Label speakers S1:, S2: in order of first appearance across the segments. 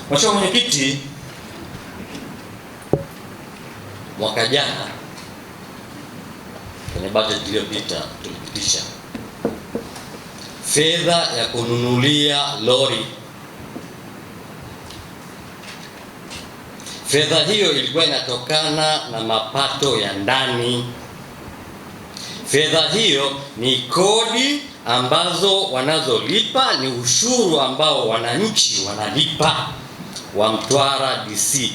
S1: Mheshimiwa Mwenyekiti, mwaka jana kwenye bajeti iliyopita tulipitisha fedha ya kununulia lori. Fedha hiyo ilikuwa inatokana na mapato ya ndani. Fedha hiyo ni kodi ambazo wanazolipa, ni ushuru ambao wananchi wanalipa wa Mtwara DC.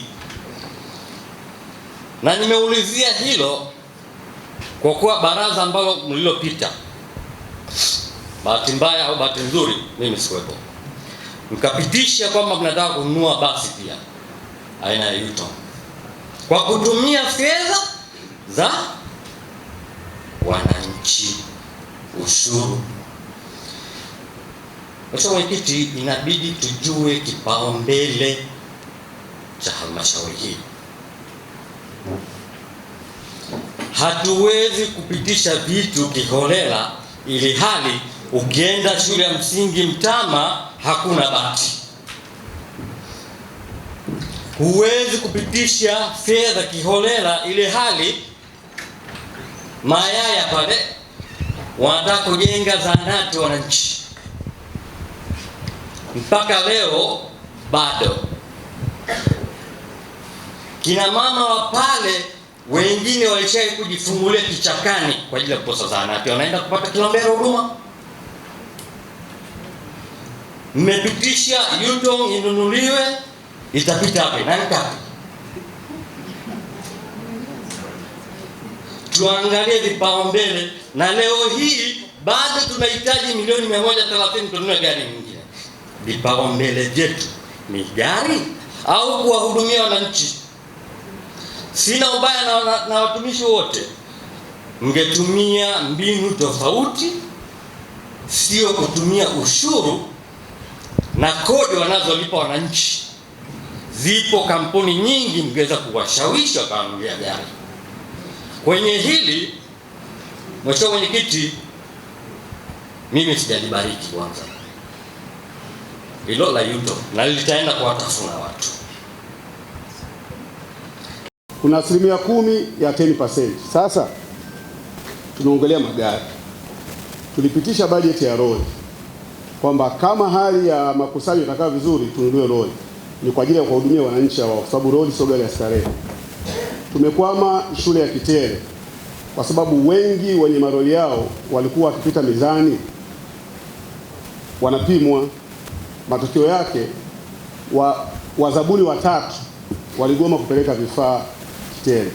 S1: Na nimeulizia hilo kwa kuwa baraza ambalo mlilopita, bahati mbaya au bahati nzuri mimi sikuwepo, mkapitisha kwamba mnataka kununua basi pia aina ya Yuton kwa kutumia fedha za wananchi, ushuru. Mheshimiwa Mwenyekiti, inabidi tujue kipaumbele cha halmashauri hii. Hatuwezi kupitisha vitu kiholela, ili hali ukienda shule ya msingi Mtama hakuna bati. Huwezi kupitisha fedha kiholela, ili hali Mayaya pale wanataka kujenga zahanati wananchi. Mpaka leo bado kina mama wa pale wengine walishawahi kujifungulia kichakani kwa ajili ya kukosa zahanati, wanaenda kupata Kilombero huduma. Mmepitisha Yuton inunuliwe, itapita hapo na ngapi? Tuangalie vipaumbele, na leo hii bado tunahitaji milioni 130 kununua gari nyingine. Vipaumbele vyetu ni gari au kuwahudumia wananchi? Sina ubaya na watumishi wote, mngetumia mbinu tofauti, sio kutumia ushuru na kodi wanazolipa wananchi. Zipo kampuni nyingi mngeweza kuwashawishi wakanunulia gari. Kwenye hili Mheshimiwa Mwenyekiti, mimi sijalibariki kwanza hilo la Yuton, na litaenda kuwatafuna watu.
S2: Kuna 10% ya 10%. Sasa tunaongelea magari. Tulipitisha bajeti ya lori kwamba kama hali ya makusanyo itakaa vizuri tununue lori, ni kwa ajili ya kuwahudumia wananchi hao, kwa sababu lori sio gari ya starehe. Tumekwama shule ya Kitere kwa sababu wengi wenye malori yao walikuwa wakipita mizani wanapimwa. Matokeo yake wazabuni watatu waligoma kupeleka vifaa Kitere.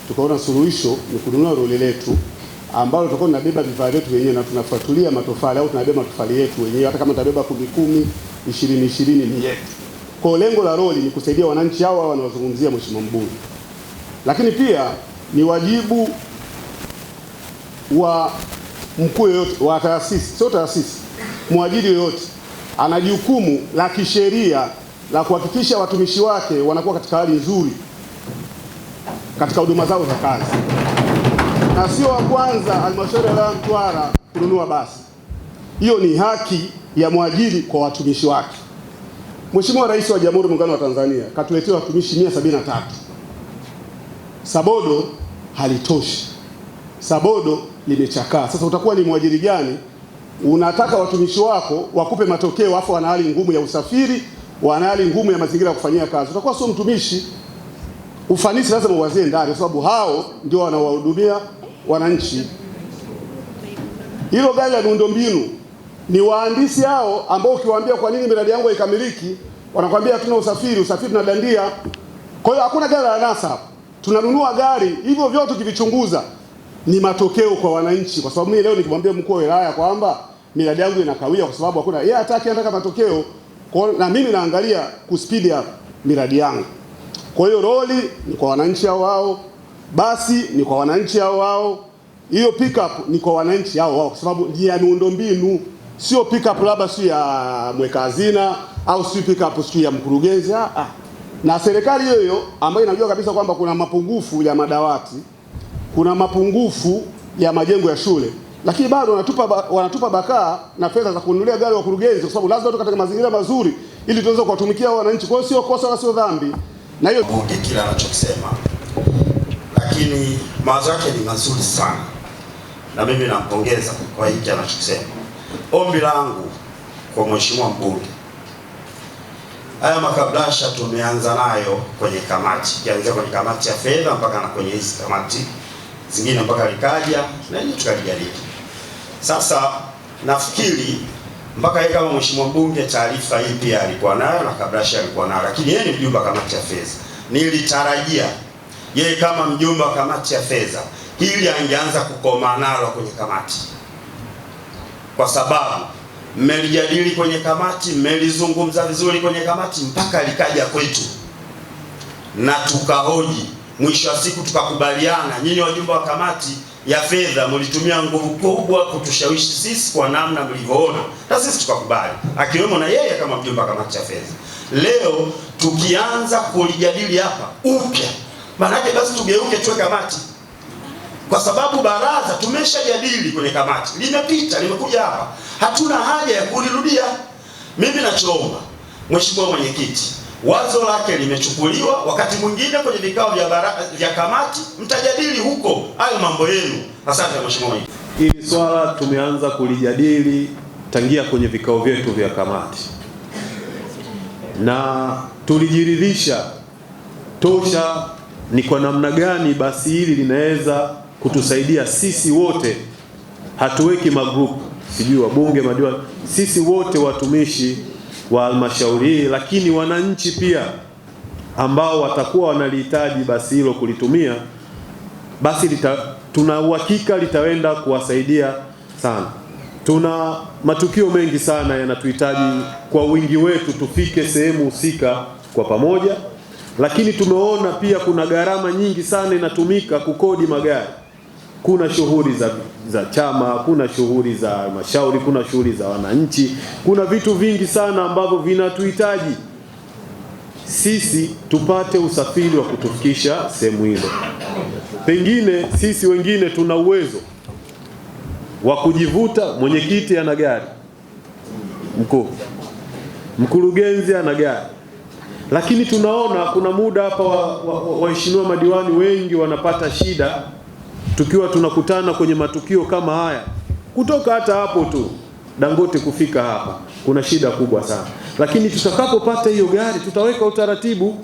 S2: Tukaona suluhisho ni kununua lori letu ambalo tutakuwa tunabeba vifaa vyetu wenyewe na tunafuatilia matofali, au tunabeba matofali yetu wenyewe, hata kama tutabeba 10 20 ni yetu. Kwa lengo la lori ni kusaidia wananchi hao wanawazungumzia Mheshimiwa Mbunge. Lakini pia ni wajibu wa mkuu yoyote wa taasisi, sio taasisi, mwajiri yoyote ana jukumu la kisheria la kuhakikisha watumishi wake wanakuwa katika hali nzuri katika huduma zao za kazi. Na sio wa kwanza halmashauri ya Mtwara kununua basi. Hiyo ni haki ya mwajiri kwa watumishi wake. Mheshimiwa Rais wa Jamhuri ya Muungano wa Tanzania katuletea watumishi 173. Sabodo halitoshi. Sabodo limechakaa. Sasa utakuwa ni mwajiri gani unataka watumishi wako wakupe matokeo afu wana hali ngumu ya usafiri, wana hali ngumu ya mazingira ya kufanyia kazi? Utakuwa sio mtumishi. Ufanisi lazima uwazie ndani, kwa sababu hao ndio wanawahudumia wananchi. Hilo gari la miundombinu ni wahandisi hao ambao ukiwaambia kwa nini miradi yangu haikamiliki, wanakuambia hatuna usafiri na dandia. Kwa hiyo hakuna gari la anasa hapo. Tunanunua gari, hivyo vyote ukivichunguza ni matokeo kwa wananchi. Kwa sababu mimi leo nikimwambia mkuu wa wilaya kwamba miradi yangu inakawia kwa sababu hakuna, yeye anataka matokeo, na mimi naangalia kuspeed up miradi yangu. Kwa hiyo lori ni kwa wananchi hao wao, basi ni kwa wananchi hao wao, hiyo pickup ni kwa wananchi hao wao, kwa sababu ni ya miundombinu, sio pickup labda sio ya mweka hazina au sio pickup sio ya mkurugenzi. Na serikali hiyo ambayo inajua kabisa kwamba kuna mapungufu ya madawati, kuna mapungufu ya majengo ya shule, lakini bado wanatupa bakaa na fedha za kununulia gari wa kurugenzi, kwa sababu lazima tu katika mazingira mazuri ili tuweze kuwatumikia wananchi. Kwa hiyo sio kosa wala sio dhambi, na hiyo
S3: bunge kila anachokisema, lakini mawazo yake ni mazuri sana na mimi nampongeza kwa hiki anachokisema. Ombi langu kwa mheshimiwa mbunge, haya makablasha tumeanza nayo kwenye kamati, kianzia kwenye kamati ya fedha mpaka na kwenye hizi kamati zingine mpaka likaja na hii tukalijadili. Sasa nafikiri mpaka yeye kama mheshimiwa mbunge taarifa hii pia alikuwa nayo na kablasha alikuwa nayo, lakini yeye ni mjumbe wa kamati ya fedha. Nilitarajia yeye kama mjumbe wa kamati ya fedha hili angeanza kukoma nalo kwenye kamati, kwa sababu mmelijadili kwenye kamati, mmelizungumza vizuri kwenye kamati mpaka likaja kwetu na tukahoji. Mwisho wa siku tukakubaliana, nyinyi wajumbe wa kamati ya fedha mlitumia nguvu kubwa kutushawishi sisi kwa namna mlivyoona, na sisi tukakubali, akiwemo na yeye kama mjumbe wa kamati ya fedha. Leo tukianza kulijadili hapa upya, maana yake basi tugeuke tuwe kamati, kwa sababu baraza tumeshajadili kwenye kamati, limepita, limekuja hapa, hatuna haja ya kulirudia. Mimi nachoomba mheshimiwa mwenyekiti, wazo lake limechukuliwa, wakati mwingine kwenye vikao vya kamati mtajadili huko hayo mambo yenu. Asante mheshimiwa mwenyekiti.
S4: Hili swala tumeanza kulijadili tangia kwenye vikao vyetu vya kamati na tulijiridhisha tosha ni kwa namna gani basi hili linaweza kutusaidia sisi wote. Hatuweki magrupu, sijui wabunge, madiwani, sisi wote watumishi wa halmashauri hii, lakini wananchi pia ambao watakuwa wanalihitaji basi hilo kulitumia, basi tuna uhakika litaenda kuwasaidia sana. Tuna matukio mengi sana yanatuhitaji kwa wingi wetu tufike sehemu husika kwa pamoja, lakini tumeona pia kuna gharama nyingi sana inatumika kukodi magari. Kuna shughuli za chama, kuna shughuli za halmashauri, kuna shughuli za wananchi, kuna vitu vingi sana ambavyo vinatuhitaji sisi tupate usafiri wa kutufikisha sehemu hizo. Pengine sisi wengine tuna uwezo wa kujivuta, mwenyekiti ana gari, mkurugenzi ana gari, lakini tunaona kuna muda hapa waheshimiwa madiwani wengi wanapata shida tukiwa tunakutana kwenye matukio kama haya. Kutoka hata hapo tu Dangote kufika hapa kuna shida kubwa sana, lakini tutakapopata hiyo gari tutaweka utaratibu